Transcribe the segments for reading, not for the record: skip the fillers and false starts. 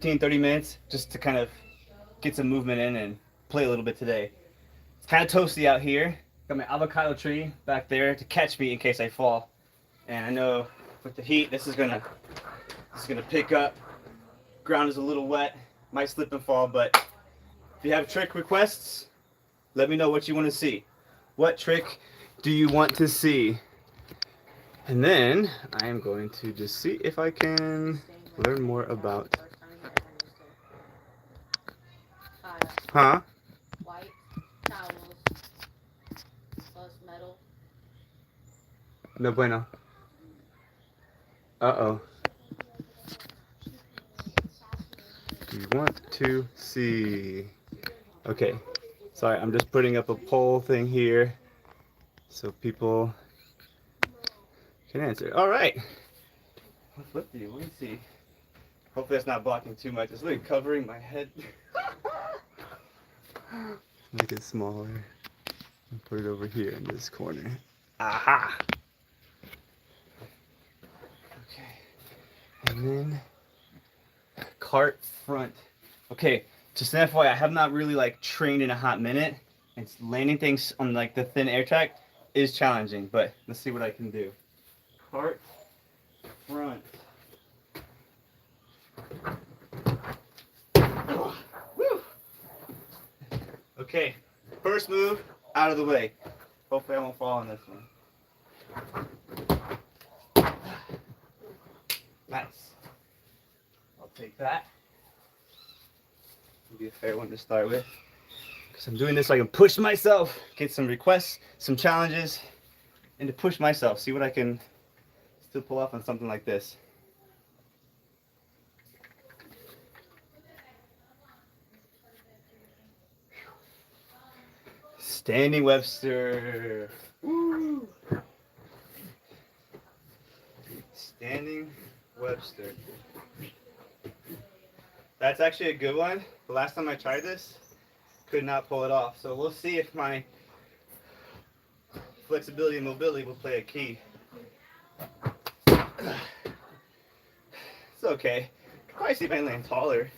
30 minutes just to kind of get some movement in and play a little bit today. It's kind of toasty out here. Got my avocado tree back there to catch me in case I fall. And I know with the heat, this is gonna pick up. Ground is a little wet, might slip and fall, but if you have trick requests, let me know what you want to see. What trick do you want to see? And then I am going to just see if I can learn more about. Huh? White towels plus metal. No bueno. Uh-oh. Do you want to see? Okay. Sorry, I'm just putting up a poll thing here so people can answer. All right. What do you want to see? Hopefully that's not blocking too much. It's really covering my head. Make it smaller and put it over here in this corner. Aha! Okay. And then cart front. Okay, just an FYI, I have not really like trained in a hot minute, and landing things on like the thin air track is challenging, but let's see what I can do. Cart front. Woo! Okay, first move out of the way. Hopefully I won't fall on this one. Nice. I'll take that. It'll be a fair one to start with. Because I'm doing this so I can push myself, get some requests, some challenges, and to push myself. See what I can still pull off on something like this. Standing webster. Woo! Standing webster. That's actually a good one. The last time I tried this, could not pull it off. So we'll see if my flexibility and mobility will play a key. It's okay. Could probably see if I can land taller.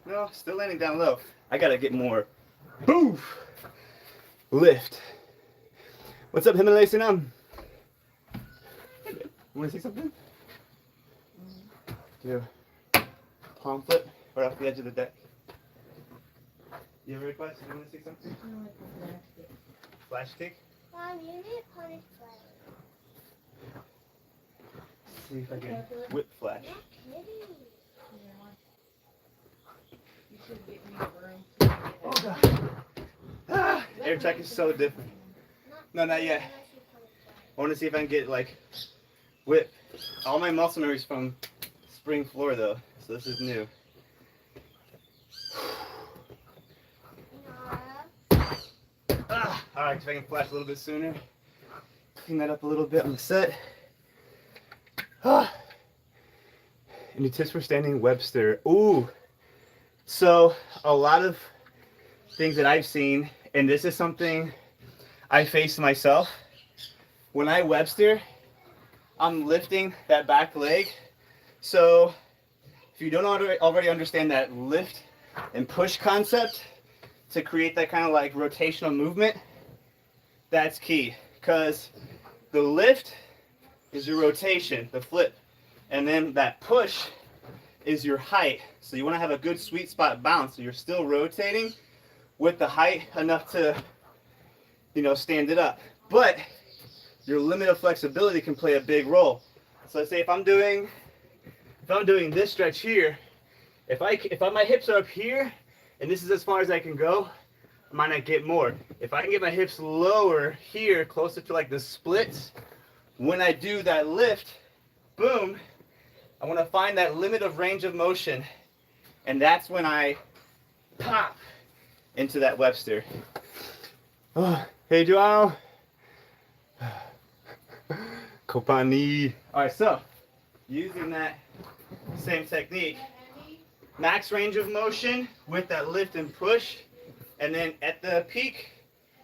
No, still landing down low. I gotta get more boof lift. What's up, Himalaya Sinam? You wanna see something? Do palm flip right off the edge of the deck. You have a request? You wanna see something? Flash kick? Mom, you need to punish flash. See if I can whip flash. Not kidding. You should get me a room. Oh god. Ah, air track is so different. No, not yet. I want to see if I can get like whip. All my muscle memories from spring floor though, so this is new. Alright, if I can flash a little bit sooner. Clean that up a little bit on the set. Any tips for standing webster? Ooh. So a lot of things that I've seen, and this is something I face myself. When I webster, I'm lifting that back leg. So if you don't already understand that lift and push concept to create that kind of like rotational movement, that's key. Because the lift is your rotation, the flip, and then that push is your height. So you want to have a good sweet spot bounce. So you're still rotating with the height enough to, you know, stand it up. But your limit of flexibility can play a big role. So let's say if I'm doing this stretch here, if my hips are up here and this is as far as I can go, I might not get more. If I can get my hips lower here, closer to like the splits, when I do that lift, boom, I want to find that limit of range of motion, and that's when I pop into that webster. Oh, hey, Joao. Kopani. All right, so using that same technique, max range of motion with that lift and push, and then at the peak,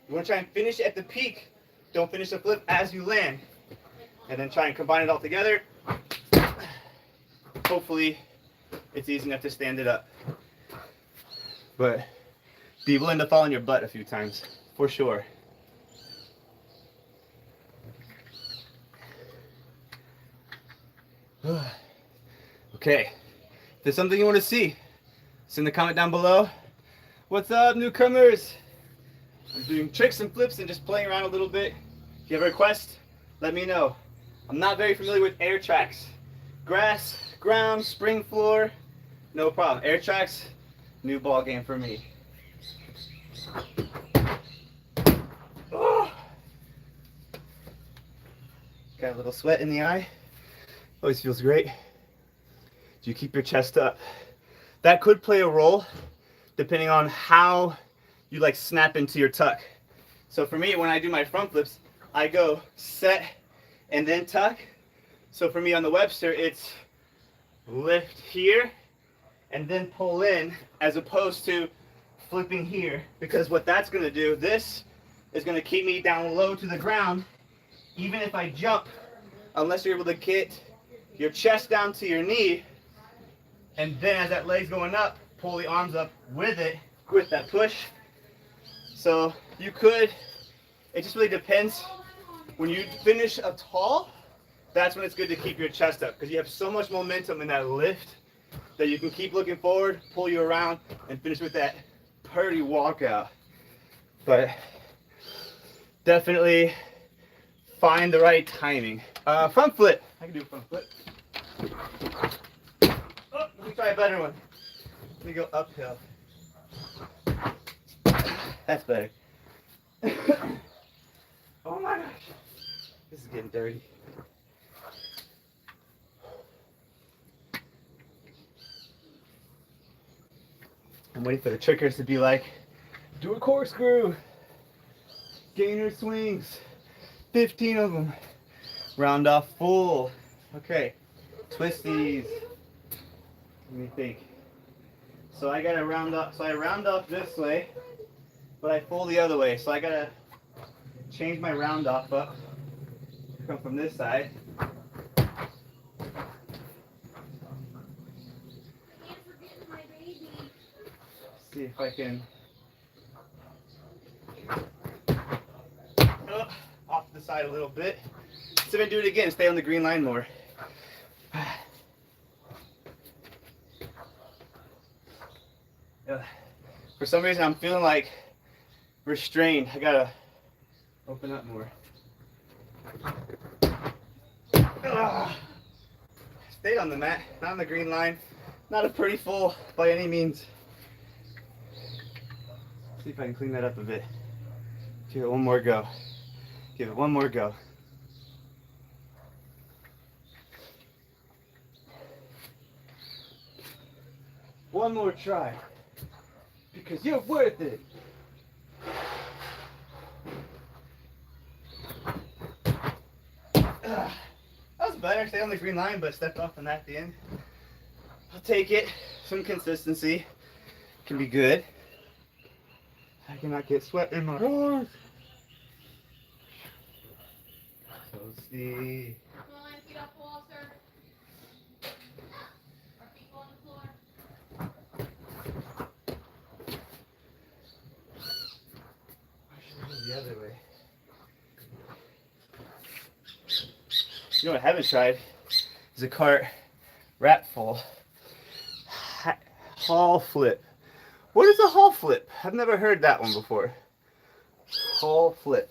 you want to try and finish at the peak. Don't finish the flip as you land. and then try and combine it all together. Hopefully it's easy enough to stand it up. But be willing to fall on your butt a few times, for sure. Okay, if there's something you want to see, send a comment down below. What's up, newcomers? I'm doing tricks and flips and just playing around a little bit. If you have a request, let me know. I'm not very familiar with air tracks. Grass, ground, spring floor, no problem. Air tracks, new ball game for me. Oh. Got a little sweat in the eye. Always feels great. Do you keep your chest up? That could play a role depending on how you like snap into your tuck. So for me, when I do my front flips, I go set and then tuck. So for me on the Webster, it's lift here and then pull in, as opposed to flipping here, because what that's going to do, this is going to keep me down low to the ground. Even if I jump, unless you're able to get your chest down to your knee, and then as that leg's going up, pull the arms up with it, with that push. So you could, it just really depends. When you finish a tall, that's when it's good to keep your chest up, because you have so much momentum in that lift that you can keep looking forward, pull you around, and finish with that pretty walkout. But definitely find the right timing. Front flip. I can do a front flip. Oh, let me try a better one. Let me go uphill. That's better. Oh my gosh. This is getting dirty. I'm waiting for the trickers to be like, do a corkscrew. Gainer swings. 15 of them. Round off full. Okay. Twisties. Let me think. So I gotta round up. So I round off this way, but I pull the other way. So I gotta change my round off up. Come from this side. See if I can. Off the side a little bit. So if I do it again, stay on the green line more. For some reason, I'm feeling like restrained. I gotta open up more. Stayed on the mat, not on the green line. Not a pretty full by any means. See if I can clean that up a bit. Give it one more go. Give it one more go. One more try. Because you're worth it. That was better. Stay on the green line, but stepped off on that at the end. I'll take it. Some consistency can be good. I cannot get sweat in my arms. So let's see. Come on, feet off the wall, sir. Our feet on the floor. I should go the other way. You know what I haven't tried is a cart wrap full. Hall flip. What is a hall flip? I've never heard that one before. Hall flip.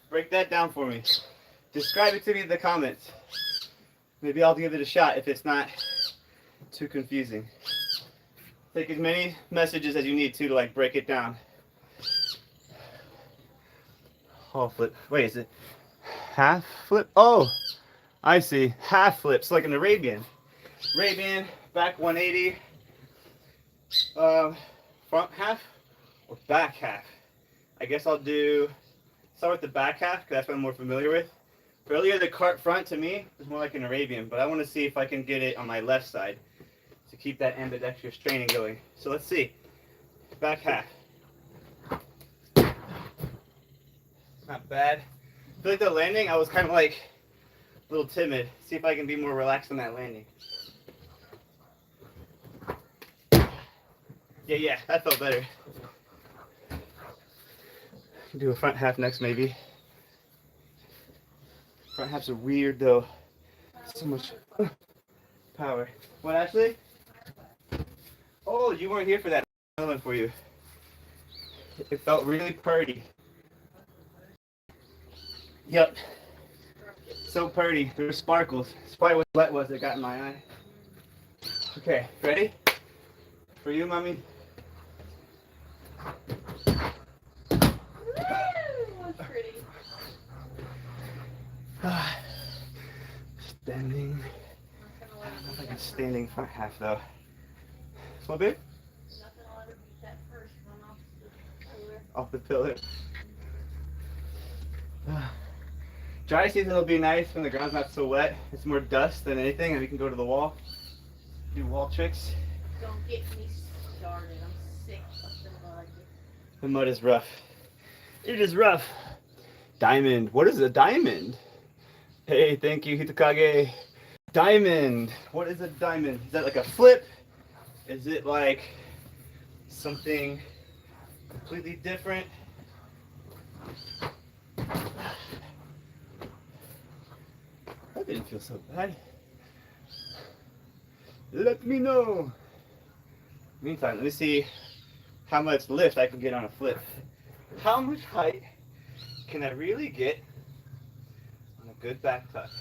Break that down for me. Describe it to me in the comments. Maybe I'll give it a shot if it's not too confusing. Take as many messages as you need to like break it down. Hall flip. Wait, is it half flip? Oh, I see. Half flips, like an Arabian. Arabian, back 180. Front half or back half? I guess I'll start with the back half because that's what I'm more familiar with. Earlier, the cart front to me was more like an Arabian, but I want to see if I can get it on my left side to keep that ambidextrous training going. So let's see. Back half. Not bad. I feel like the landing, I was kind of like a little timid. See if I can be more relaxed on that landing. Yeah, that felt better. Do a front half next, maybe. Front halves are weird though. So much power. What, Ashley? Oh, you weren't here for that. Another one for you. It felt really purdy. Yep. So purdy. There were sparkles. That's probably what sweat was that got in my eye. Okay, ready? For you, mommy? That's pretty. Standing. I don't know if I can standing front half though. Small bit? Nothing will ever beat that first one Off the pillar. Dry season will be nice when the ground's not so wet. It's more dust than anything, and we can go to the wall. Do wall tricks. Don't get me started. I'm sick of the mud. The mud is rough. It is rough. Diamond. What is a diamond? Hey, thank you, Hitakage. Diamond. What is a diamond? Is that like a flip? Is it like something completely different? That didn't feel so bad. Let me know. Meantime, let me see how much lift I can get on a flip. How much height can I really get on a good back tuck?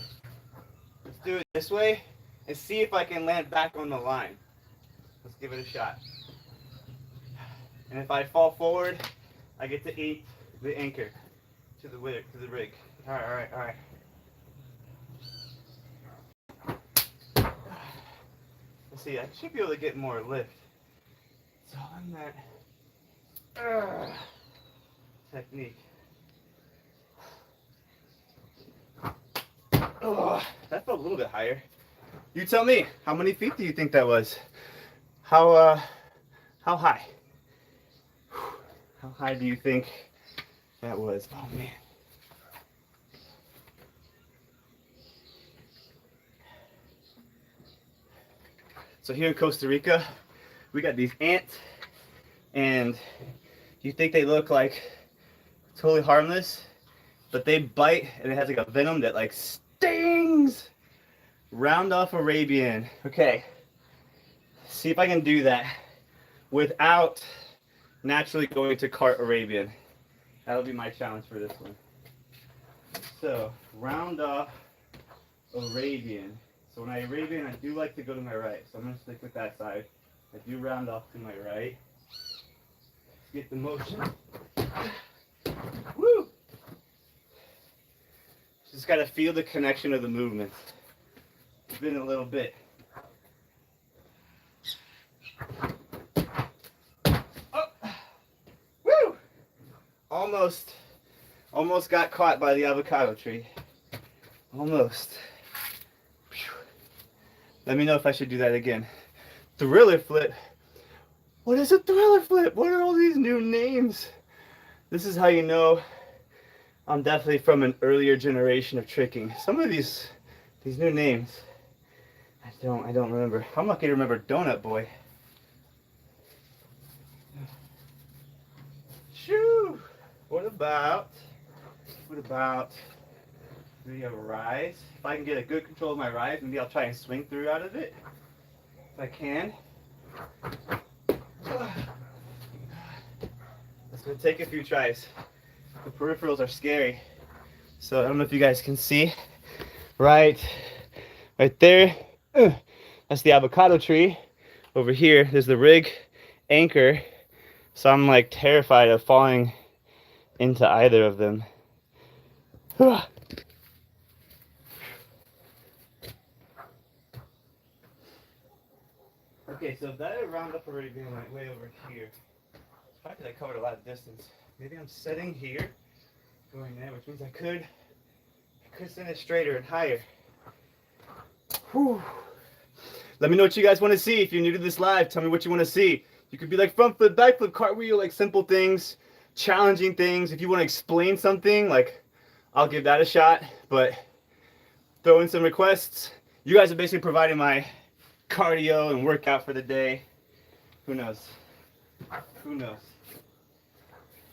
Let's do it this way and see if I can land back on the line. Let's give it a shot. And if I fall forward, I get to eat the anchor to the rig. All right. Let's see, I should be able to get more lift. It's all in that technique. Oh, that felt a little bit higher. You tell me, how many feet do you think that was? How high? How high do you think that was? Oh man. So here in Costa Rica, we got these ants, and you think they look like totally harmless, but they bite and it has like a venom that like stings. Round off Arabian. Okay, see if I can do that without naturally going to cart Arabian. That'll be my challenge for this one. So round off Arabian. So when I Arabian, I do like to go to my right. So I'm going to stick with that side. I do round off to my right. Let's get the motion. Woo! Just got to feel the connection of the movements. It's been a little bit. Oh! Woo! Almost got caught by the avocado tree. Almost. Let me know if I should do that again. Thriller flip. What is a thriller flip? What are all these new names? This is how you know I'm definitely from an earlier generation of tricking. Some of these new names, I don't remember. I'm lucky to remember Donut Boy. Shoo! What about do you have a Raiz? If I can get a good control of my Raiz, maybe I'll try and swing through out of it. If I can. It's gonna take a few tries. The peripherals are scary. So I don't know if you guys can see. Right there. That's the avocado tree. Over here, there's the rig anchor. So I'm like terrified of falling into either of them. Okay, so that round up already being like way over here. Probably I covered a lot of distance. Maybe I'm setting here, going there, which means I could send it straighter and higher. Whew. Let me know what you guys want to see. If you're new to this live, tell me what you want to see. You could be like front flip, back flip, cartwheel, like simple things, challenging things. If you want to explain something, like I'll give that a shot. But throw in some requests. You guys are basically providing my cardio and workout for the day. Who knows? Who knows?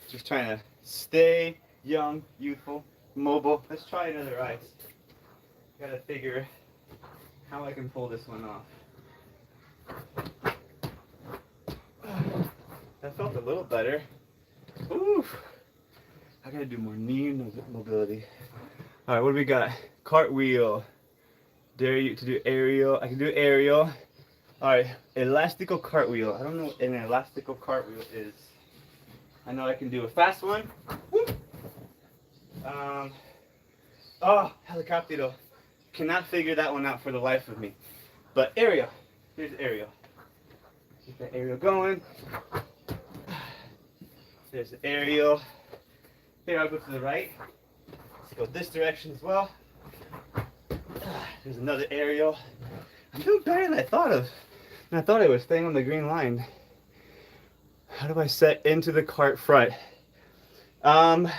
Just trying to stay young, youthful, mobile. Let's try another Raiz. Gotta figure how I can pull this one off. That felt a little better. Oof. I gotta do more knee mobility. All right, what do we got? Cartwheel. Dare you to do aerial. I can do aerial. All right, elastical cartwheel. I don't know what an elastical cartwheel is. I know I can do a fast one. Woo. Oh, helicoptero. Cannot figure that one out for the life of me. But aerial. Here's aerial. Keep that aerial going. There's the aerial. Here, I'll go to the right. Let's go this direction as well. There's another aerial. I'm doing better than I thought of. And I thought I was staying on the green line. How do I set into the cart front? Are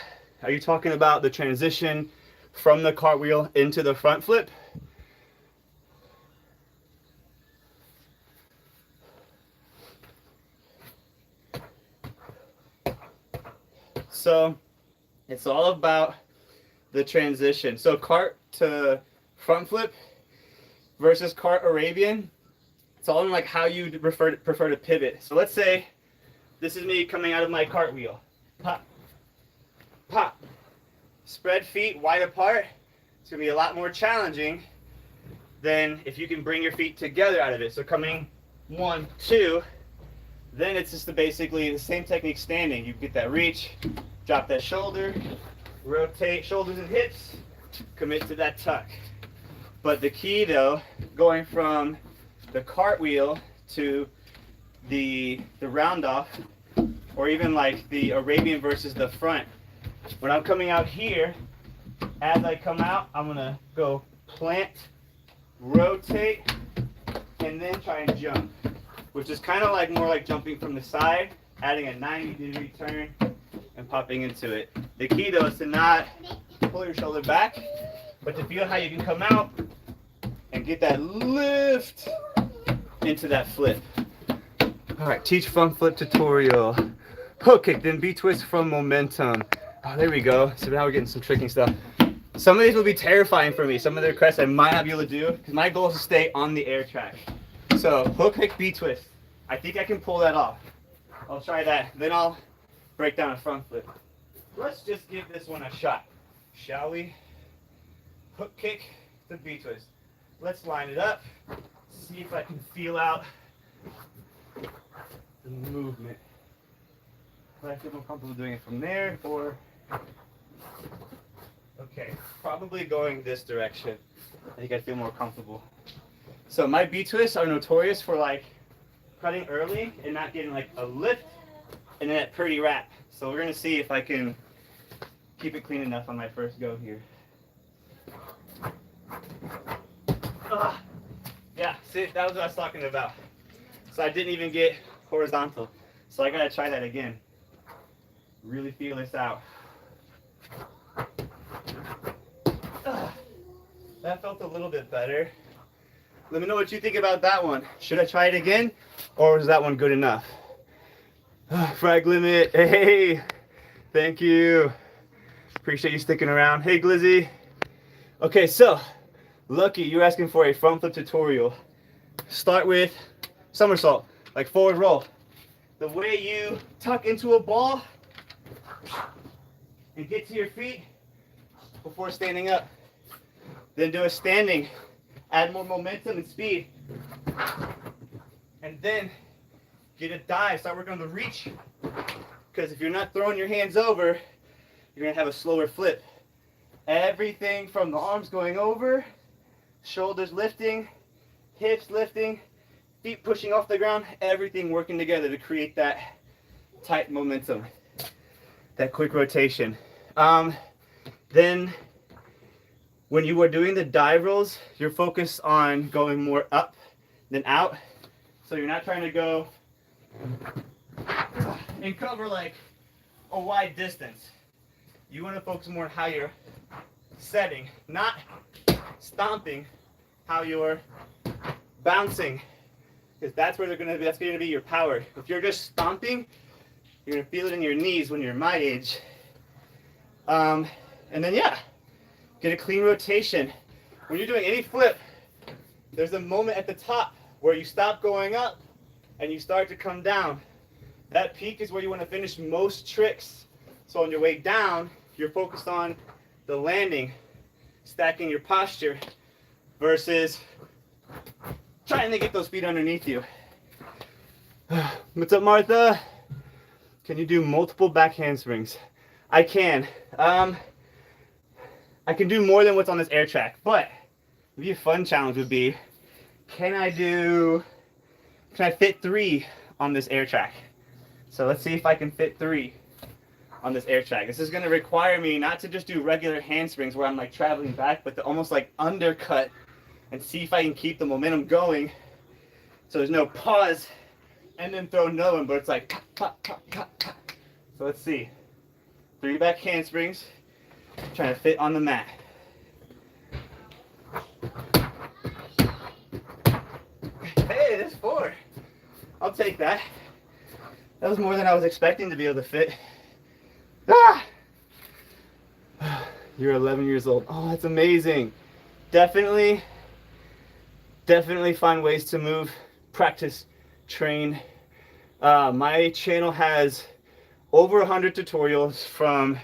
you talking about the transition from the cartwheel into the front flip? So it's all about the transition. So cart to front flip versus cart Arabian. It's all in like how you prefer to pivot. So let's say this is me coming out of my cartwheel. Pop, pop. Spread feet wide apart. It's gonna be a lot more challenging than if you can bring your feet together out of it. So coming 1, 2, then it's just basically the same technique standing. You get that reach, drop that shoulder, rotate shoulders and hips, commit to that tuck. But the key though, going from the cartwheel to the round off, or even like the Arabian versus the front. When I'm coming out here, as I come out, I'm gonna go plant, rotate, and then try and jump, which is kind of like more like jumping from the side, adding a 90-degree turn and popping into it. The key though is to not pull your shoulder back, but to feel how you can come out and get that lift into that flip. All right, teach front flip tutorial. Hook kick, then B-twist from momentum. Oh, there we go. So now we're getting some tricky stuff. Some of these will be terrifying for me. Some of the requests I might not be able to do, because my goal is to stay on the air track. So hook kick, B-twist. I think I can pull that off. I'll try that. Then I'll break down a front flip. Let's just give this one a shot, shall we? Hook kick to B-twist. Let's line it up. See if I can feel out the movement. But I feel more comfortable doing it from there, or okay, probably going this direction. I think I feel more comfortable. So my B-twists are notorious for like cutting early and not getting like a lift and then that pretty wrap. So we're gonna see if I can keep it clean enough on my first go here. Yeah, see, that was what I was talking about. So I didn't even get horizontal. So I gotta try that again. Really feel this out. That felt a little bit better. Let me know what you think about that one. Should I try it again, or was that one good enough? Frag limit, hey, thank you. Appreciate you sticking around. Hey, Glizzy. Okay, so, Lucky, you're asking for a front flip tutorial. Start with somersault, like forward roll. The way you tuck into a ball and get to your feet before standing up. Then do a standing, add more momentum and speed. And then get a dive, start working on the reach. Because if you're not throwing your hands over, you're gonna have a slower flip. Everything from the arms going over, shoulders lifting, hips lifting, feet pushing off the ground, everything working together to create that tight momentum, that quick rotation. Then when you are doing the dive rolls, you're focused on going more up than out. So you're not trying to go and cover like a wide distance. You want to focus more on how you're setting, not stomping, how you're bouncing, because that's where that's going to be your power. If you're just stomping, you're going to feel it in your knees when you're my age. And then yeah, get a clean rotation. When you're doing any flip, there's a moment at the top where you stop going up and you start to come down. That peak is where you want to finish most tricks. So on your way down, you're focused on the landing, stacking your posture, versus trying to get those feet underneath you. What's up, Martha? Can you do multiple back handsprings? I can. I can do more than what's on this air track, but maybe a fun challenge would be, can I fit 3 on this air track? So let's see if I can fit 3 on this air track. This is going to require me not to just do regular handsprings where I'm like traveling back, but to almost like undercut and see if I can keep the momentum going so there's no pause and then throw no one, but it's like cut. So let's see. 3 back handsprings, trying to fit on the mat. Hey, there's 4. I'll take that. That was more than I was expecting to be able to fit. Ah! You're 11 years old. Oh, that's amazing. Definitely find ways to move, practice, train. My channel has over 100 tutorials from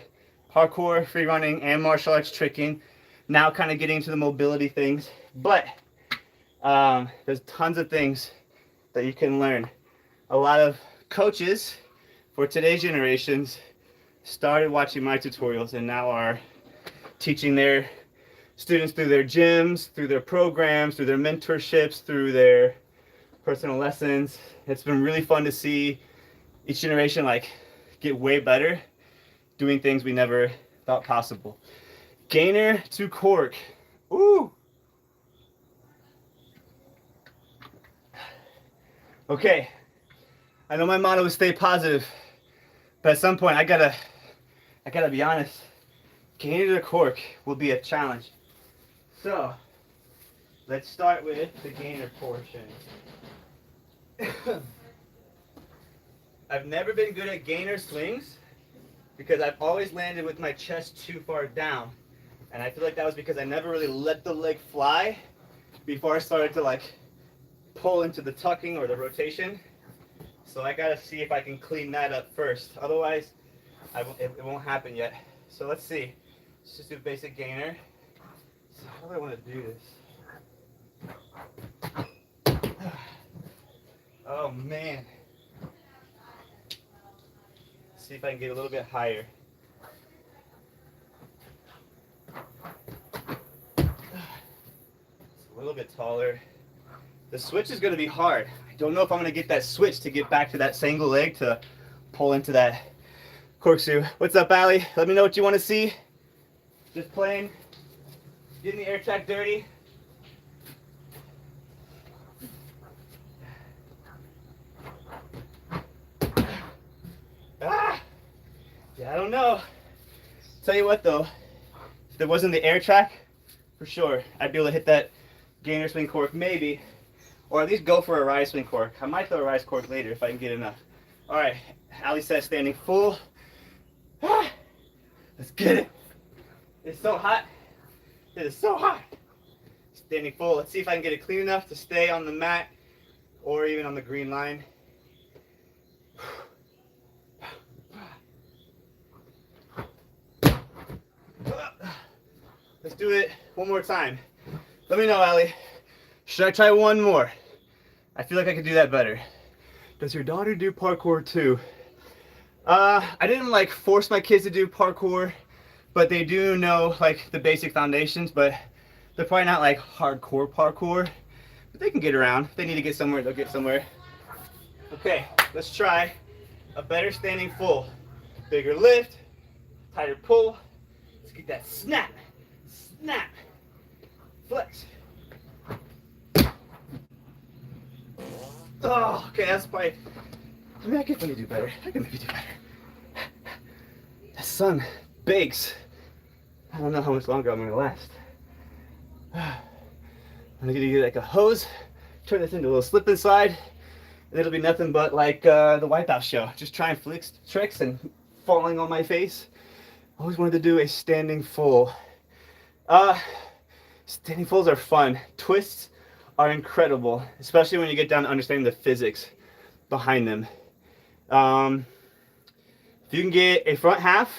parkour, free running, and martial arts tricking. Now kind of getting into the mobility things. But there's tons of things that you can learn. A lot of coaches for today's generations started watching my tutorials and now are teaching their students through their gyms, through their programs, through their mentorships, through their personal lessons. It's been really fun to see each generation like get way better doing things we never thought possible. Gainer to cork. Ooh. Okay. I know my motto is stay positive, but at some point I gotta be honest. Gainer to cork will be a challenge. So let's start with the gainer portion. I've never been good at gainer swings because I've always landed with my chest too far down. And I feel like that was because I never really let the leg fly before I started to like pull into the tucking or the rotation. So I gotta see if I can clean that up first. Otherwise, it won't happen yet. So let's see. Let's just do basic gainer. So how do I want to do this? Oh man. Let's see if I can get a little bit higher. It's a little bit taller. The switch is going to be hard. I don't know if I'm going to get that switch to get back to that single leg to pull into that corkscrew. What's up, Allie? Let me know what you want to see. Just playing, getting the air track dirty. Ah! Yeah, I don't know. Tell you what though, if there wasn't the air track, for sure, I'd be able to hit that gainer swing cork maybe, or at least go for a Raiz swing cork. I might throw a Raiz cork later if I can get enough. All right, Ali says standing full. Ah! Let's get it. It's so hot. It is so hot. Standing full. Let's see if I can get it clean enough to stay on the mat or even on the green line. Let's do it one more time. Let me know, Ali. Should I try one more? I feel like I could do that better. Does your daughter do parkour too? I didn't like force my kids to do parkour, but they do know like the basic foundations, but they're probably not like hardcore parkour, but they can get around. If they need to get somewhere, they'll get somewhere. Okay, let's try a better standing full. Bigger lift, tighter pull. Let's get that snap, snap, flex. Oh, okay, that's probably, I mean, I can maybe do better. I can maybe do better. The sun bakes. I don't know how much longer I'm gonna last. I'm gonna get like a hose, turn this into a little slip and slide, and it'll be nothing but like the Wipeout show. Just trying flicks, tricks, and falling on my face. Always wanted to do a standing full. Standing fulls are fun. Twists are incredible, especially when you get down to understanding the physics behind them. If you can get a front half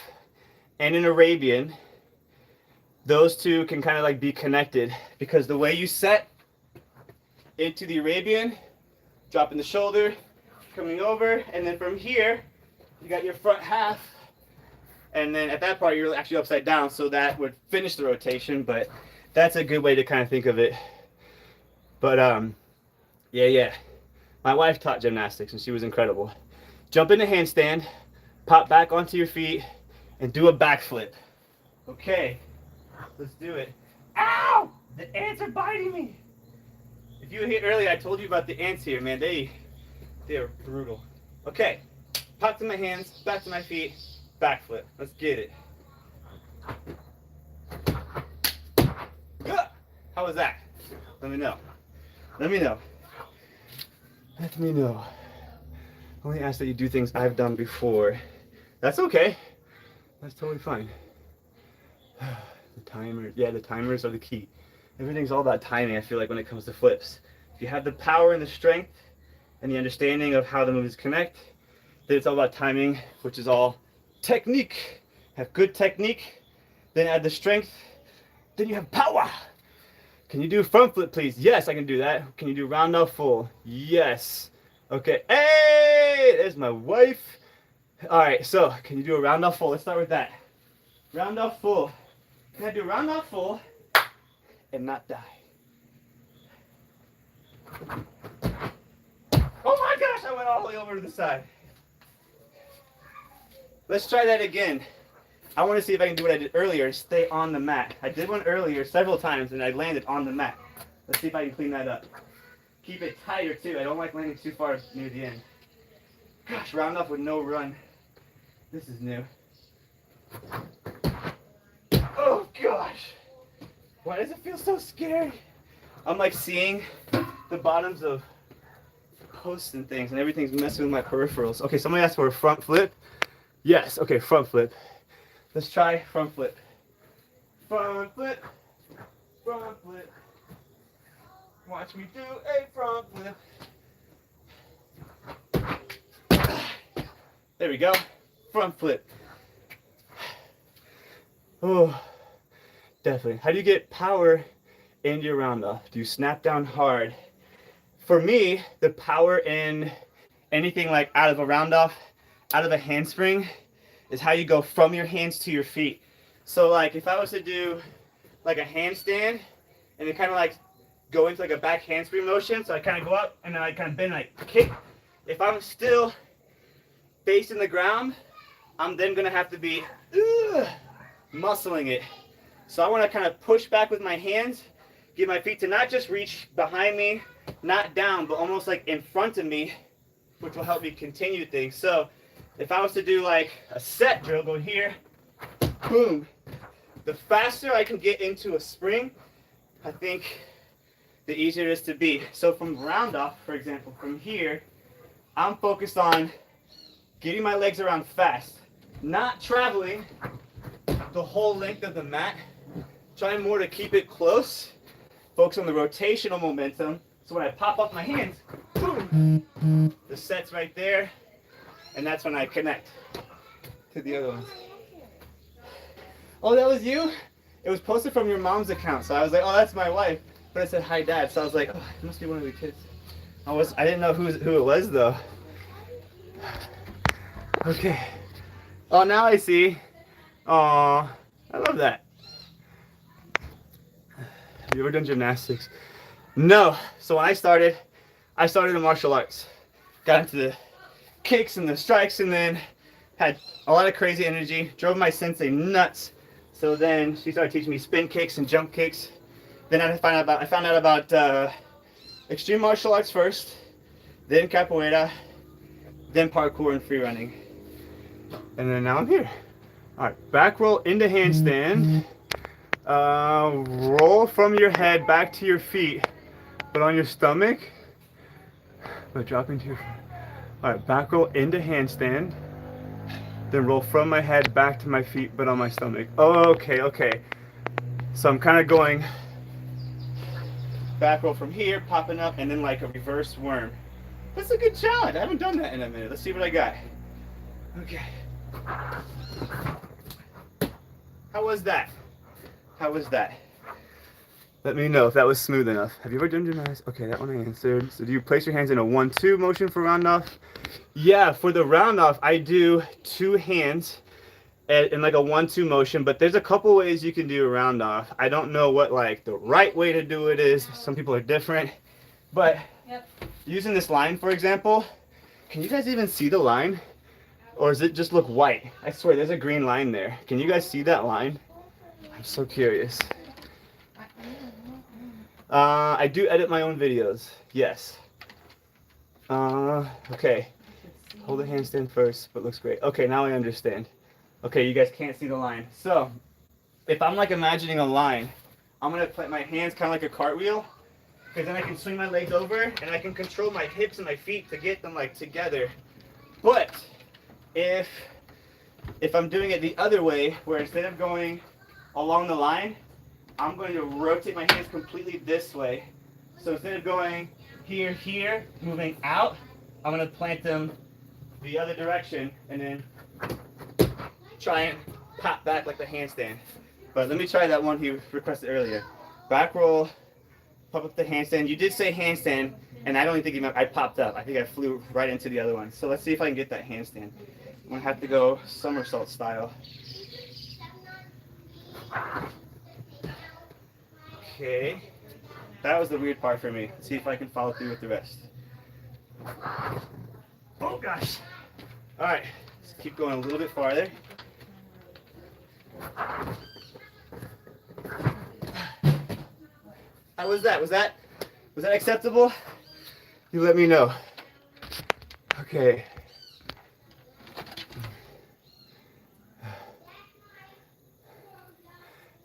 and an Arabian, those two can kind of like be connected, because the way you set into the Arabian, dropping the shoulder, coming over, and then from here, you got your front half, and then at that part, you're actually upside down, so that would finish the rotation, but that's a good way to kind of think of it. But yeah. My wife taught gymnastics, and she was incredible. Jump into handstand, pop back onto your feet, and do a backflip. Okay, let's do it. Ow! The ants are biting me. If you were here earlier, I told you about the ants here, man. They are brutal. Okay, pop to my hands, back to my feet, backflip. Let's get it. How was that? Let me know. Let me know. Let me know. I only ask that you do things I've done before. That's okay. That's totally fine. The timer, yeah, the timers are the key. Everything's all about timing, I feel like, when it comes to flips. If you have the power and the strength and the understanding of how the moves connect, then it's all about timing, which is all technique. Have good technique, then add the strength, then you have power. Can you do a front flip, please? Yes, I can do that. Can you do round off full? Yes. Okay. Hey, there's my wife. All right, so can you do a round off full? Let's start with that. Round off full. Can I do round off full and not die? Oh my gosh, I went all the way over to the side. Let's try that again. I want to see if I can do what I did earlier, stay on the mat. I did one earlier several times and I landed on the mat. Let's see if I can clean that up. Keep it tighter too. I don't like landing too far near the end. Gosh, round off with no run. This is new. Oh gosh. Why does it feel so scary? I'm like seeing the bottoms of posts and things and everything's messing with my peripherals. Okay, somebody asked for a front flip. Yes, okay, front flip. Let's try front flip. Front flip. Front flip. Watch me do a front flip. There we go. Front flip. Oh, definitely. How do you get power into your round off? Do you snap down hard? For me, the power in anything like out of a round off, out of a handspring, is how you go from your hands to your feet. So like if I was to do like a handstand and then kind of like go into like a back handspring motion, so I kind of go up and then I kind of bend and I kick. If I'm still facing the ground, I'm then gonna have to be muscling it. So I want to kind of push back with my hands, get my feet to not just reach behind me, not down, but almost like in front of me, which will help me continue things. So if I was to do like a set drill, go here, boom. The faster I can get into a spring, I think the easier it is to be. So from round off, for example, from here, I'm focused on getting my legs around fast, not traveling the whole length of the mat, trying more to keep it close, focus on the rotational momentum. So when I pop off my hands, boom, the set's right there. And that's when I connect to the other ones. Oh, that was you? It was posted from your mom's account. So I was like, oh, that's my wife. But it said, hi, Dad. So I was like, oh, it must be one of the kids. I didn't know who it was, though. Okay. Oh, now I see. Aw, I love that. Have you ever done gymnastics? No. So when I started in martial arts. Got into the kicks and the strikes, and then had a lot of crazy energy, drove my sensei nuts. So then she started teaching me spin kicks and jump kicks. Then I found out about extreme martial arts first, then capoeira, then parkour and free running. And then now I'm here. All right, back roll into handstand. Roll from your head back to your feet, but on your stomach, but dropping to your feet. All right, back roll into handstand. Then roll from my head back to my feet, but on my stomach. Oh, okay, okay. So I'm kind of going back roll from here, popping up, and then like a reverse worm. That's a good challenge. I haven't done that in a minute. Let's see what I got. Okay. How was that? How was that? Let me know if that was smooth enough. Have you ever done gymnastics? Okay, that one I answered. So do you place your hands in a 1-2 motion for round off? Yeah, for the round off, I do 2 hands in like a 1-2 motion, but there's a couple ways you can do a round off. I don't know what like the right way to do it is. Some people are different, but using this line, for example, can you guys even see the line? Or does it just look white? I swear, there's a green line there. Can you guys see that line? I'm so curious. I do edit my own videos. Yes. Okay. Hold the handstand first, but looks great. Okay, now I understand. Okay, you guys can't see the line. So, if I'm like imagining a line, I'm gonna put my hands kind of like a cartwheel, because then I can swing my legs over and I can control my hips and my feet to get them like together. But if I'm doing it the other way, where instead of going along the line, I'm going to rotate my hands completely this way. So instead of going here, here, moving out, I'm going to plant them the other direction and then try and pop back like the handstand. But let me try that one he requested earlier. Back roll, pop up the handstand. You did say handstand, and I don't even think I popped up. I think I flew right into the other one. So let's see if I can get that handstand. I'm going to have to go somersault style. Okay. That was the weird part for me. Let's see if I can follow through with the rest. Oh gosh. All right. Let's keep going a little bit farther. How was that? Was that acceptable? You let me know. Okay.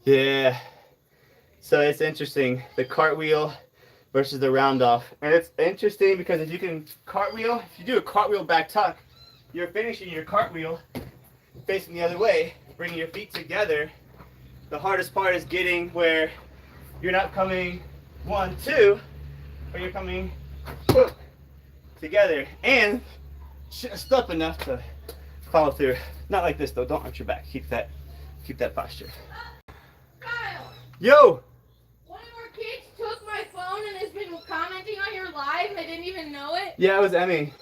Yeah. So it's interesting, the cartwheel versus the round off. And it's interesting because if you can cartwheel, if you do a cartwheel back tuck, you're finishing your cartwheel facing the other way, bringing your feet together. The hardest part is getting where you're not coming 1, 2, but you're coming boom, together and just up enough to follow through. Not like this though, don't arch your back. Keep that posture. Kyle, Yo! one of our kids took my phone and has been commenting on your live. I didn't even know it. Yeah, it was Emmy.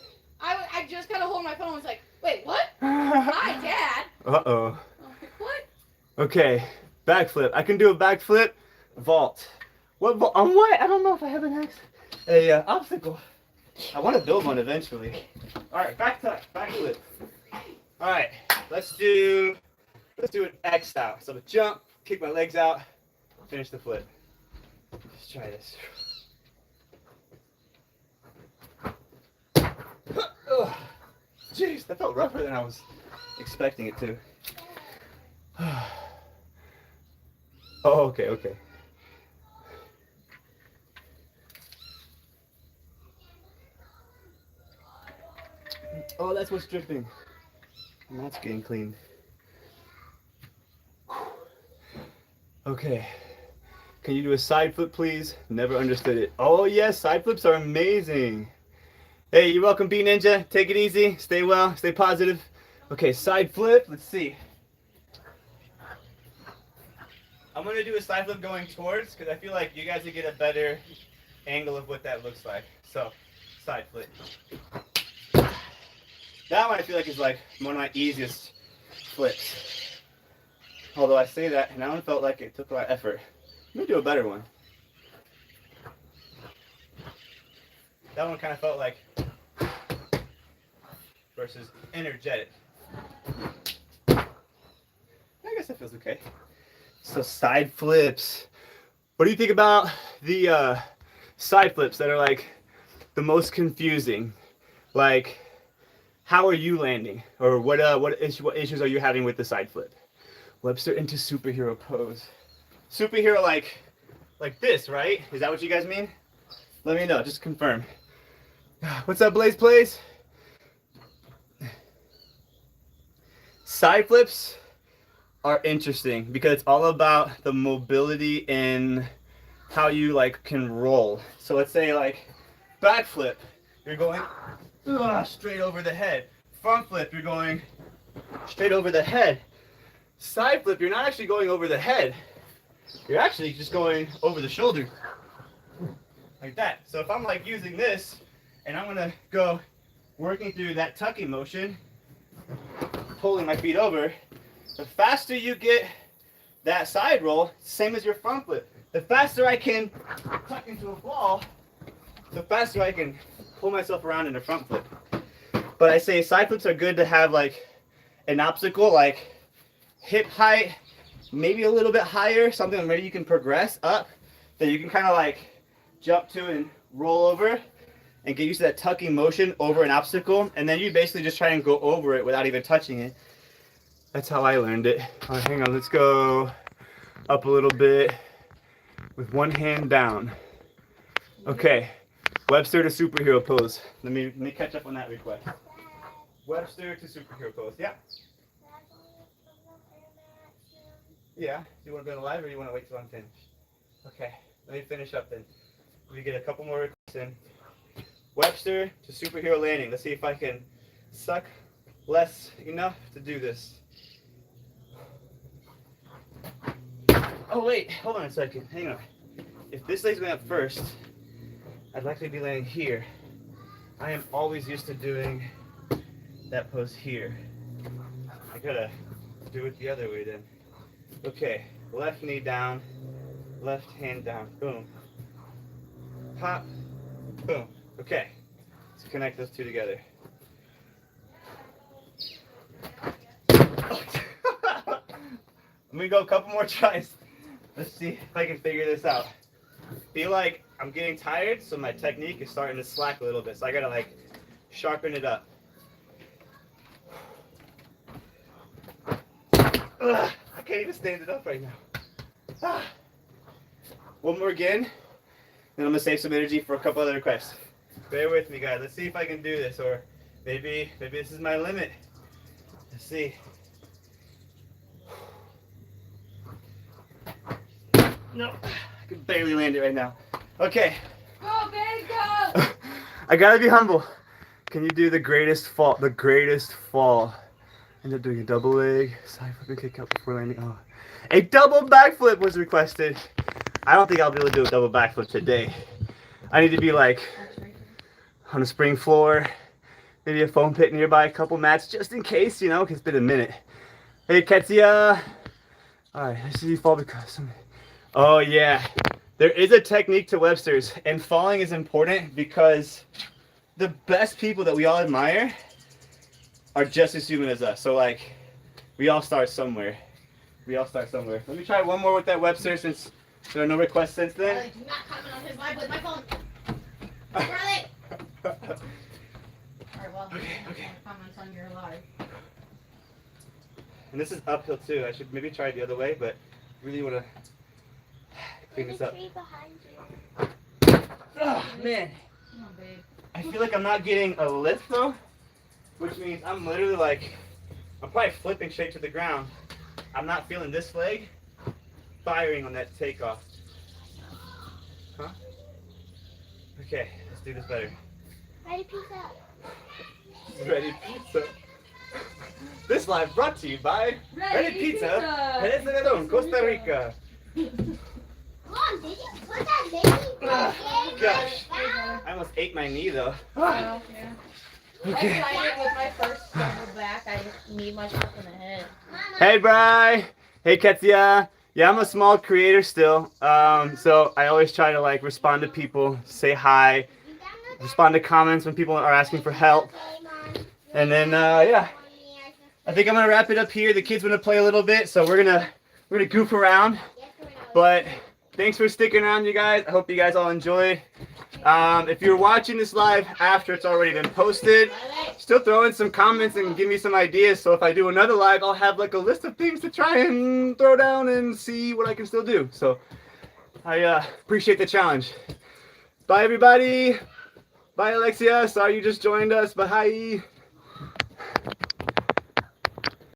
I just got a hold of my phone and was like, wait, what? Hi, Dad. Uh-oh. I'm like, what? Okay, backflip. I can do a backflip. Vault. What vault? On what? I don't know if I have an obstacle. I want to build one eventually. All right, back tuck, backflip. All right, let's do an X out. So I'm gonna jump, kick my legs out, finish the flip. Let's try this. Jeez, that felt rougher than I was expecting it to. Oh, okay. Oh, that's what's dripping. And that's getting clean. Okay. Can you do a side flip, please? Never understood it. Oh, yes, side flips are amazing. Hey, you're welcome, B Ninja. Take it easy. Stay well. Stay positive. Okay, side flip. Let's see. I'm going to do a side flip going towards because I feel like you guys will get a better angle of what that looks like. So, side flip. That one I feel like is like one of my easiest flips. Although I say that, and that one felt like it took a lot of effort. Let me do a better one. That one kind of felt like versus energetic. I guess that feels okay. So side flips. What do you think about the side flips that are like the most confusing? Like, how are you landing? Or what issues are you having with the side flip? Webster into superhero pose. Superhero like this, right? Is that what you guys mean? Let me know, just confirm. What's up, Blaze Plays? Side flips are interesting because it's all about the mobility and how you like can roll. So let's say like back flip, you're going straight over the head. Front flip, you're going straight over the head. Side flip, you're not actually going over the head. You're actually just going over the shoulder. Like that. So if I'm like using this and I'm gonna go working through that tucking motion, pulling my feet over, the faster you get that side roll, same as your front flip. The faster I can tuck into a ball, the faster I can pull myself around in a front flip. But I say side flips are good to have like an obstacle, like hip height, maybe a little bit higher, something where you can progress up, that you can kind of like jump to and roll over and get used to that tucking motion over an obstacle. And then you basically just try and go over it without even touching it. That's how I learned it. All right, hang on, let's go up a little bit with one hand down. Okay, Webster to superhero pose. Let me catch up on that request. Webster to superhero pose. Yeah. Yeah. Do you want to go live or do you want to wait till I'm finished? Okay, let me finish up then. We get a couple more requests in. Webster to superhero landing. Let's see if I can suck less enough to do this. Oh wait, hold on a second. Hang on. If this leg's going up first, I'd likely be landing here. I am always used to doing that pose here. I gotta do it the other way then. Okay, left knee down, left hand down. Boom. Pop. Boom. Okay. Let's connect those two together. Let me go a couple more tries. Let's see if I can figure this out. Feel like I'm getting tired, so my technique is starting to slack a little bit. So I gotta like sharpen it up. Ugh, I can't even stand it up right now. Ah. One more again, then I'm gonna save some energy for a couple other requests. Bear with me, guys. Let's see if I can do this, or maybe this is my limit. Let's see. No, I can barely land it right now. Okay. Go, big, go! I gotta be humble. Can you do the greatest fall? The greatest fall. End up doing a double leg, side flip and kick out before landing. Oh. A double backflip was requested. I don't think I'll be able to do a double backflip today. I need to be like on a spring floor, maybe a foam pit nearby, a couple mats just in case, you know, because it's been a minute. Hey, Ketsia. All right, let's see you fall because. Oh yeah, there is a technique to Webster's, and falling is important because the best people that we all admire are just as human as us. So like, we all start somewhere. We all start somewhere. Let me try one more with that Webster since there are no requests since then. Do not comment on his live with my phone. Riley! Alright, well, Okay. comments on your live. And this is uphill too. I should maybe try it the other way, but really want to clean this up. Oh man. Come on, babe. I feel like I'm not getting a lift though, which means I'm literally like, I'm probably flipping straight to the ground. I'm not feeling this leg firing on that takeoff. Huh? Okay, let's do this better. Ready, pizza. Ready Pizza. This live brought to you by Ready Pizza. Jerez de León, Costa Rica. Come on, did you put that baby back in? Gosh. I almost ate my knee though. Yeah. Okay. I tried it with my first double back. I need myself in the head. Hey, Bri. Hey, Ketsia. Yeah, I'm a small creator still. So I always try to like respond to people, say hi, respond to comments when people are asking for help. And then yeah, I think I'm gonna wrap it up here. The kids want to play a little bit, so we're gonna goof around. But thanks for sticking around, you guys. I hope you guys all enjoy. If you're watching this live after it's already been posted, still throw in some comments and give me some ideas. So if I do another live, I'll have like a list of things to try and throw down and see what I can still do. So I appreciate the challenge. Bye, everybody. Bye, Alexia. Sorry you just joined us. Bye.